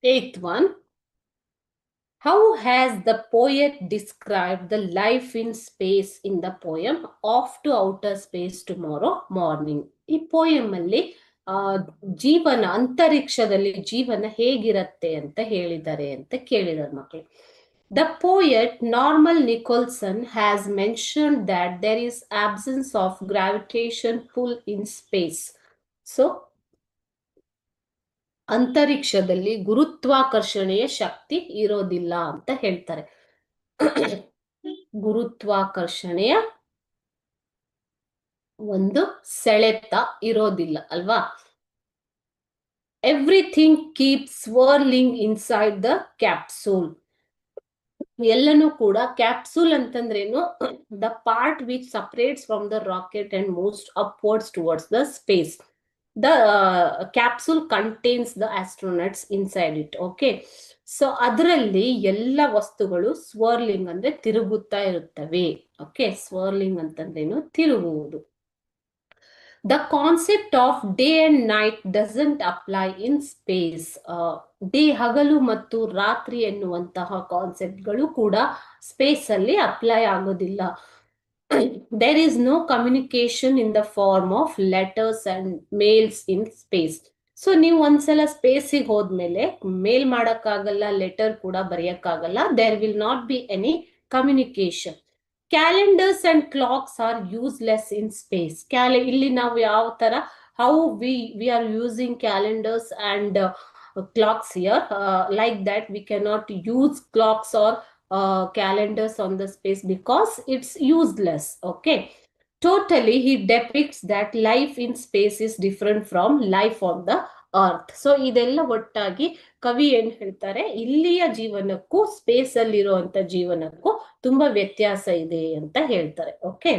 Eighth one. How has the poet described the life in space in the poem Off to Outer Space Tomorrow Morning? ಈ poem ಅಲ್ಲಿ ಆ ಜೀವನ ಅಂತರಿಕ್ಷದಲ್ಲಿ ಜೀವನ ಹೇಗಿರತ್ತೆ ಅಂತ ಹೇಳಿದ್ದಾರೆ ಅಂತ ಕೇಳಿದಾರೆ ಮಕ್ಕಳು. The poet Norman Nicholson has mentioned that there is absence of gravitation pull in space. So ಅಂತರಿಕ್ಷದಲ್ಲಿ ಗುರುತ್ವಾಕರ್ಷಣೆಯ ಶಕ್ತಿ ಇರೋದಿಲ್ಲ ಅಂತ ಹೇಳ್ತಾರೆ. ಗುರುತ್ವಾಕರ್ಷಣೆಯ ಒಂದು ಸೆಳೆತ ಇರೋದಿಲ್ಲ ಅಲ್ವಾ. Everything keep swirling inside the capsule. ಎಲ್ಲನೂ ಕೂಡ ಕ್ಯಾಪ್ಸೂಲ್ ಅಂತಂದ್ರೇನು, the part which separates from the rocket and moves upwards towards the space. The capsule contains the astronauts inside it. Okay, so ಅದರಲ್ಲಿ ಎಲ್ಲ ವಸ್ತುಗಳು ಸ್ವರ್ಲಿಂಗ್ ಅಂದ್ರೆ ತಿರುಗುತ್ತಾ ಇರುತ್ತವೆ. ಓಕೆ, ಸ್ವರ್ಲಿಂಗ್ ಅಂತಂದ್ರೇನು, ತಿರುಗುವುದು. The concept of day and night doesn't apply in space. Day ಹಗಲು ಮತ್ತು ರಾತ್ರಿ ಎನ್ನುವಂತಹ ಕಾನ್ಸೆಪ್ಟ್ಗಳು ಕೂಡ ಸ್ಪೇಸ್ ಅಲ್ಲಿ ಅಪ್ಲೈ ಆಗೋದಿಲ್ಲ. There is no communication in the form of letters and mails in space. So ನೀವು ಒಂದ್ಸಲ ಸ್ಪೇಸಿಗೆ ಹೋದ್ಮೇಲೆ ಮೇಲ್ ಮಾಡಕ್ಕಾಗಲ್ಲ, ಲೆಟರ್ ಕೂಡ ಬರೆಯಕ್ಕಾಗಲ್ಲ. There will not be any communication. Calendars and clocks are useless in space. ಇಲ್ಲಿ ನಾವು ಯಾವ ತರ how we are using calendars and clocks here, like that we cannot use clocks or calendars on the space because it's useless. Okay, totally he depicts that life in space is different from life on the earth. So ಇದೆಲ್ಲ ಒಟ್ಟಾಗಿ ಕವಿ ಏನ್ ಹೇಳ್ತಾರೆ, ಇಲ್ಲಿಯ ಜೀವನಕ್ಕೂ space ಅಲ್ಲಿ ಇರುವಂತ ಜೀವನಕ್ಕೂ ತುಂಬಾ ವ್ಯತ್ಯಾಸ ಇದೆ ಅಂತ ಹೇಳ್ತಾರೆ. ಓಕೆ,